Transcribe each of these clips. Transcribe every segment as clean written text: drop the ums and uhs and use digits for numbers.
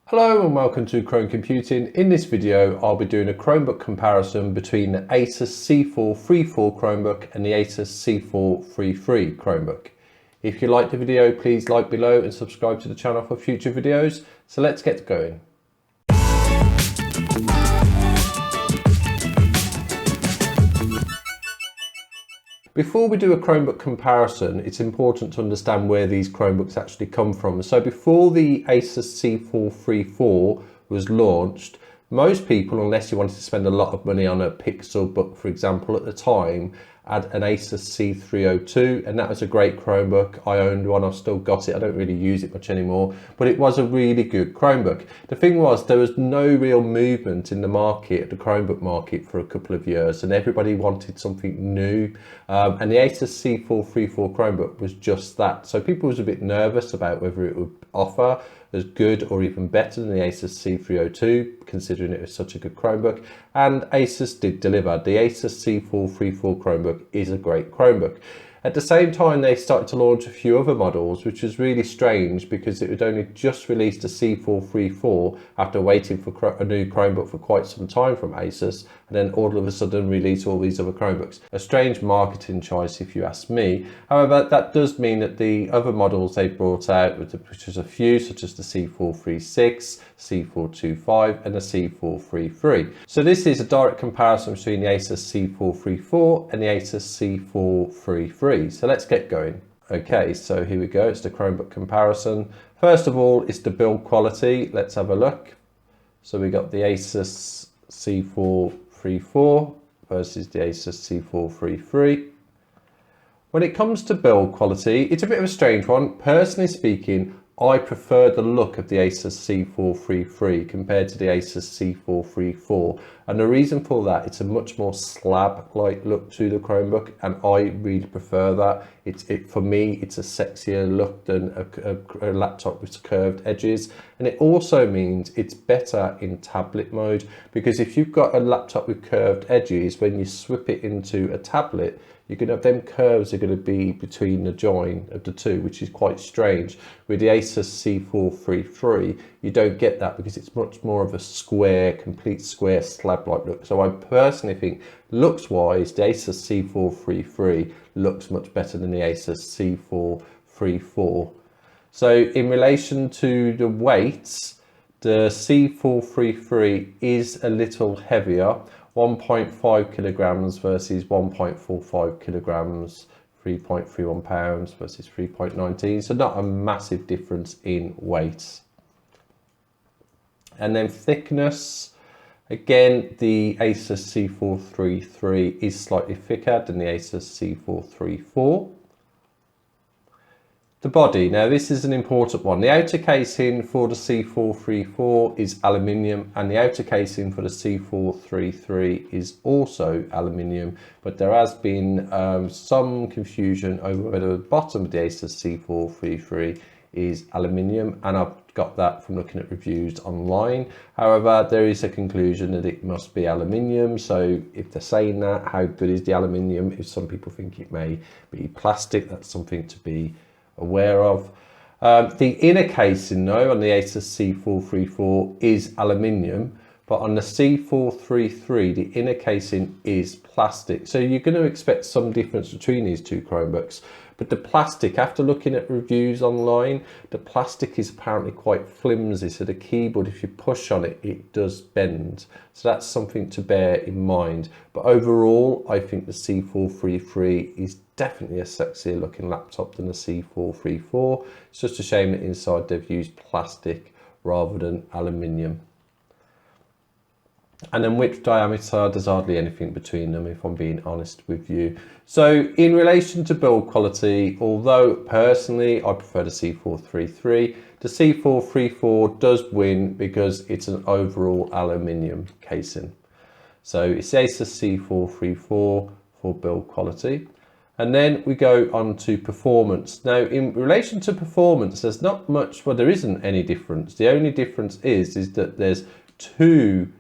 Hello and welcome to Chrome Computing. In this video I'll be doing a Chromebook comparison between the Asus C434 Chromebook and the Asus C433 Chromebook. If you liked the video, please like below and subscribe to the channel for future videos. So let's get going. Before we do a Chromebook comparison, it's important to understand where these Chromebooks actually come from. So before the Asus C434 was launched, most people, unless you wanted to spend a lot of money on a Pixelbook, for example, at the time, had an Asus C302, and that was a great Chromebook. I owned one, I've still got it. I don't really use it much anymore, but it was a really good Chromebook. The thing was, there was no real movement in the market, the Chromebook market, for a couple of years, and everybody wanted something new. And the Asus C434 Chromebook was just that. So people was a bit nervous about whether it would offer as good or even better than the Asus C302, considering it was such a good Chromebook, and Asus did deliver. The Asus C434 Chromebook is a great Chromebook. At the same time, they started to launch a few other models, which was really strange because it had only just released a C434 after waiting for a new Chromebook for quite some time from Asus, and then all of a sudden release all these other Chromebooks. A strange marketing choice if you ask me. However, that does mean that the other models they brought out, which was a few, such as the C436, C425 and the C433. So this is a direct comparison between the Asus C434 and the Asus C433. So let's get going. Okay, so here we go. It's the Chromebook comparison. First of all, it's the build quality. Let's have a look. So we got the Asus C434 versus the Asus C433. When it comes to build quality, it's a bit of a strange one. Personally speaking, I prefer the look of the Asus C433 compared to the Asus C434, and the reason for that, it's a much more slab-like look to the Chromebook, and I really prefer that. For me, it's a sexier look than a laptop with curved edges, and it also means it's better in tablet mode, because if you've got a laptop with curved edges, when you swip it into a tablet, you're going to have them curves are going to be between the join of the two, which is quite strange. With the Asus C433, you don't get that because it's much more of a square, complete square slab-like look. So I personally think, looks-wise, the Asus C433 looks much better than the Asus C434. So in relation to the weights, the C433 is a little heavier. 1.5 kilograms versus 1.45 kilograms, 3.31 pounds versus 3.19, so not a massive difference in weight. And then thickness, again, the Asus C433 is slightly thicker than the Asus C434. The body, now this is an important one. The outer casing for the C434 is aluminium, and the outer casing for the C433 is also aluminium, but there has been some confusion over whether the bottom of the Asus C433 is aluminium, and I've got that from looking at reviews online. However, there is a conclusion that it must be aluminium. So if they're saying that, how good is the aluminium? If some people think it may be plastic, that's something to be aware of. The inner casing though on the Asus C434 is aluminium, but on the C433 the inner casing is plastic. So you're going to expect some difference between these two Chromebooks, but the plastic, after looking at reviews online, the plastic is apparently quite flimsy, so the keyboard, if you push on it, it does bend. So that's something to bear in mind. But overall, I think the C433 is definitely a sexier looking laptop than the C434. It's just a shame that inside they've used plastic rather than aluminium. And then width diameter, there's hardly anything between them, if I'm being honest with you. So in relation to build quality, although personally I prefer the C433, the C434 does win because it's an overall aluminium casing. So it's Asus C434 for build quality. And then we go on to performance. Now, in relation to performance, there's not much, well, there isn't any difference. The only difference is that there's two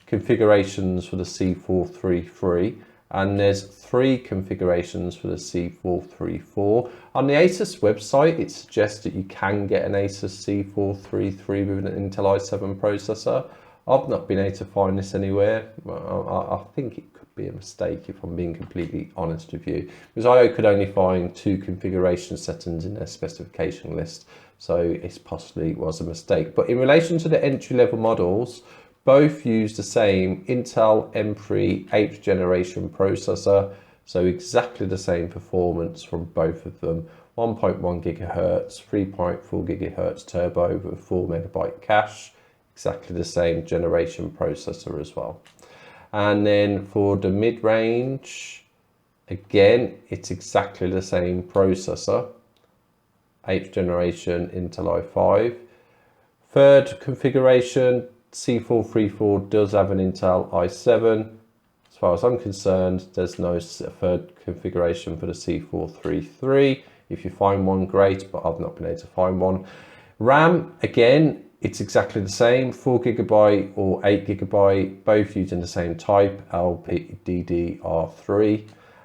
configurations for the C433, and there's 3 configurations for the C434. On the Asus website, it suggests that you can get an Asus C433 with an Intel i7 processor. I've not been able to find this anywhere. I think it could be a mistake if I'm being completely honest with you, because I could only find 2 configuration settings in their specification list, so it possibly was a mistake. But in relation to the entry-level models, both use the same Intel M3 8th generation processor, so exactly the same performance from both of them. 1.1 gigahertz, 3.4 gigahertz turbo with 4 megabyte cache, exactly the same generation processor as well. And then for the mid-range, again, it's exactly the same processor, 8th generation Intel i5. Third configuration, C434 does have an Intel i7. As far as I'm concerned, there's no third configuration for the C433. If you find one, great, but I've not been able to find one. RAM, again, it's exactly the same, 4GB or 8GB, both using the same type, LPDDR3.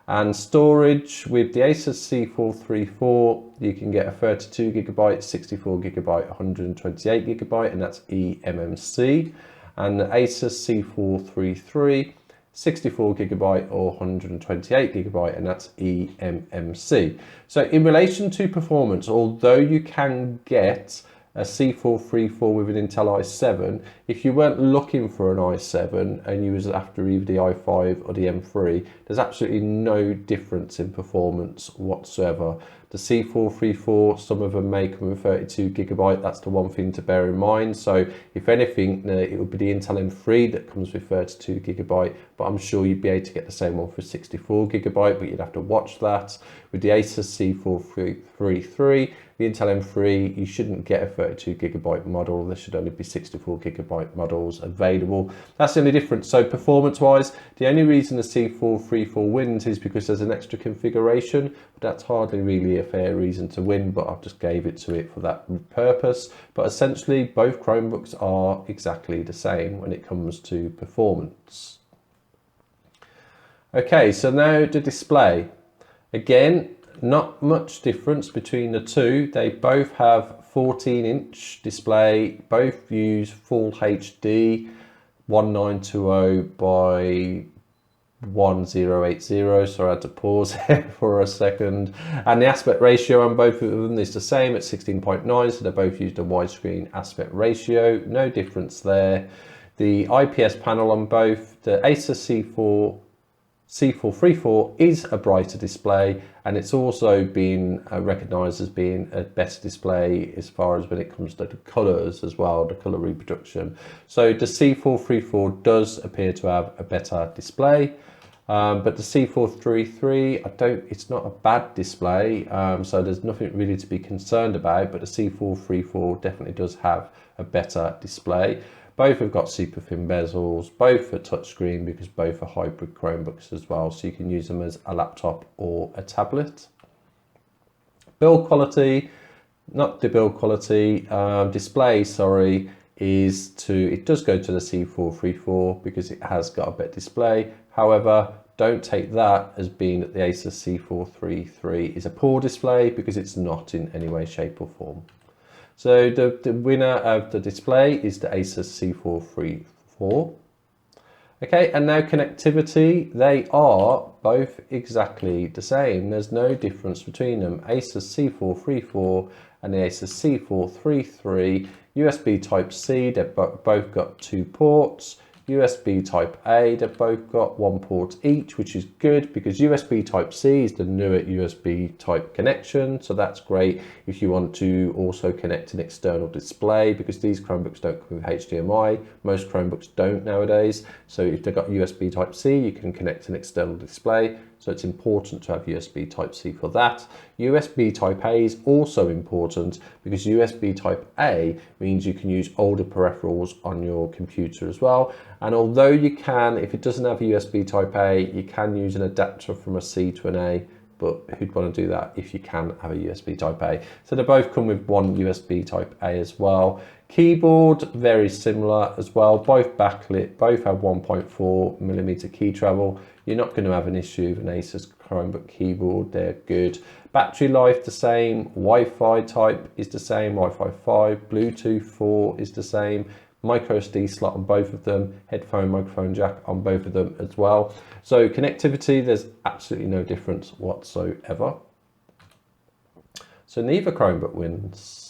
And storage, with the Asus C434, you can get a 32GB, 64GB, 128GB, and that's eMMC. And the Asus C433, 64GB or 128GB, and that's eMMC. So in relation to performance, although you can get a C434 with an Intel i7, if you weren't looking for an i7 and you was after either the i5 or the M3, there's absolutely no difference in performance whatsoever. The C434, some of them may come with 32GB, that's the one thing to bear in mind. So if anything, it would be the Intel M3 that comes with 32GB, but I'm sure you'd be able to get the same one for 64GB, but you'd have to watch that. With the Asus C433, the Intel M3, you shouldn't get a 32GB model. There should only be 64GB models available. That's the only difference. So performance-wise, the only reason the C434 wins is because there's an extra configuration, but that's hardly really a fair reason to win, but I've just gave it to it for that purpose. But essentially, both Chromebooks are exactly the same when it comes to performance. Okay, so now the display. Again, not much difference between the two. They both have 14-inch display, both use full HD 1920 by 1080. So I had to pause here for a second. And the aspect ratio on both of them is the same at 16.9, so they both used a widescreen aspect ratio. No difference there. The IPS panel on both, the Asus C434 is a brighter display, and it's also been recognized as being a better display as far as when it comes to the colors as well, the color reproduction. So the C434 does appear to have a better display, but the C433, it's not a bad display, so there's nothing really to be concerned about, but the C434 definitely does have a better display. Both have got super thin bezels, both are touchscreen because both are hybrid Chromebooks as well, so you can use them as a laptop or a tablet. Build quality, not the build quality, display, sorry, it does go to the C434 because it has got a better display. However, don't take that as being that the Asus C433 is a poor display, because it's not in any way, shape or form. So the winner of the display is the Asus C434. Okay, and now connectivity, they are both exactly the same. There's no difference between them. Asus C434 and the Asus C433, USB Type-C, they've both got 2 ports. USB Type-A, they've both got 1 port each, which is good because USB Type-C is the newer USB type connection, so that's great if you want to also connect an external display, because these Chromebooks don't come with HDMI. Most Chromebooks don't nowadays, so if they've got USB Type-C, you can connect an external display, so it's important to have USB Type-C for that. USB Type-A is also important because USB Type-A means you can use older peripherals on your computer as well. And although you can, if it doesn't have a USB Type-A, you can use an adapter from a C to an A, but who'd want to do that if you can have a USB Type-A? So they both come with 1 USB Type-A as well. Keyboard, very similar as well, both backlit, both have 1.4mm key travel. You're not going to have an issue with an Asus Chromebook keyboard, they're good. Battery life the same, Wi-Fi type is the same, Wi-Fi 5, Bluetooth 4 is the same, micro SD slot on both of them, headphone, microphone jack on both of them as well. So connectivity, there's absolutely no difference whatsoever. So neither Chromebook wins.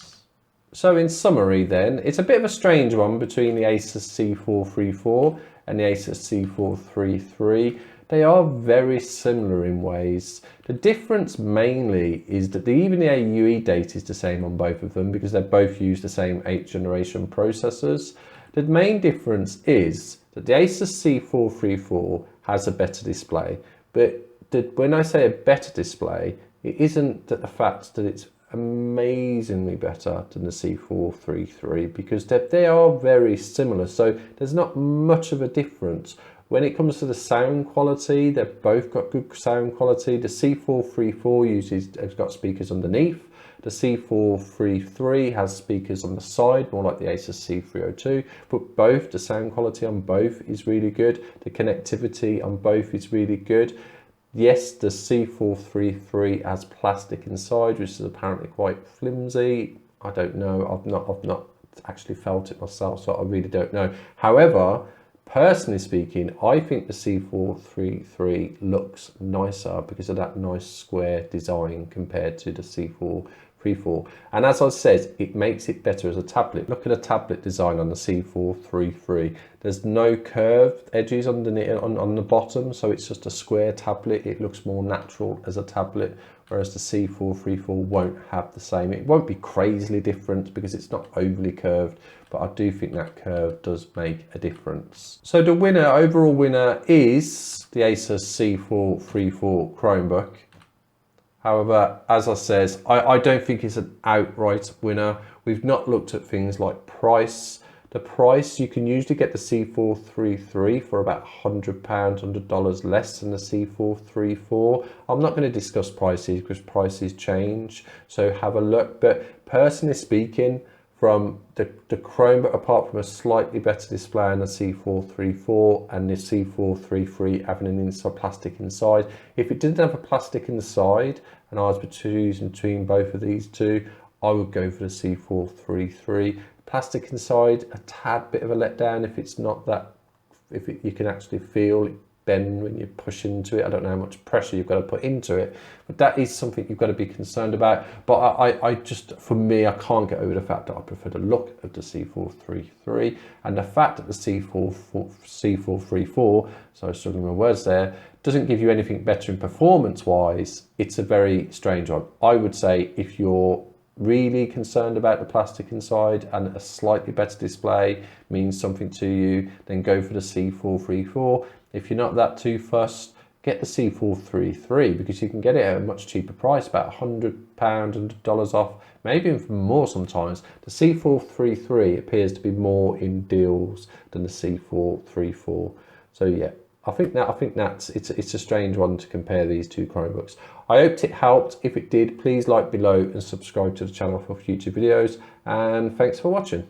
So in summary then, it's a bit of a strange one between the Asus C434 and the Asus C433. They are very similar in ways. The difference mainly is that even the AUE date is the same on both of them because they both use the same 8th generation processors. The main difference is that the Asus C434 has a better display, but when I say a better display, it isn't that the fact that it's amazingly better than the C433 because they are very similar, so there's not much of a difference. When it comes to the sound quality, they've both got good sound quality. The C434 has got speakers underneath. The C433 has speakers on the side, more like the Asus C302, but both, the sound quality on both is really good. The connectivity on both is really good. Yes, the C433 has plastic inside, which is apparently quite flimsy. I don't know, I've not actually felt it myself, so I really don't know. However, personally speaking, I think the C433 looks nicer because of that nice square design compared to the C434. And as I said, it makes it better as a tablet. Look at the tablet design on the C433. There's no curved edges on the bottom, so it's just a square tablet. It looks more natural as a tablet, whereas the C434 won't have the same. It won't be crazily different because it's not overly curved, but I do think that curve does make a difference. So the winner, overall winner, is the Asus C434 Chromebook. However, as I says, I don't think it's an outright winner. We've not looked at things like price. The price, you can usually get the C433 for about £100, $100 less than the C434. I'm not going to discuss prices because prices change, so have a look. But personally speaking, from the Chromebook, apart from a slightly better display on the C434 and the C433 having an plastic inside, if it didn't have a plastic inside and I was choosing between both of these two, I would go for the C433. Plastic inside, a tad bit of a letdown if it's not that, you can actually feel it bend when you push into it. I don't know how much pressure you've got to put into it, but that is something you've got to be concerned about. But I just, for me, I can't get over the fact that I prefer the look of the C433 and the fact that the C434, so I'm struggling with words there, doesn't give you anything better in performance wise. It's a very strange one. I would say if you're really concerned about the plastic inside and a slightly better display means something to you, then go for the C434. If you're not that too fussed, get the C433 because you can get it at a much cheaper price, about £100, $100 off, maybe even more sometimes. The C433 appears to be more in deals than the C434. So yeah, I think that's it's a strange one to compare these two Chromebooks. I hoped it helped. If it did, please like below and subscribe to the channel for future videos. And thanks for watching.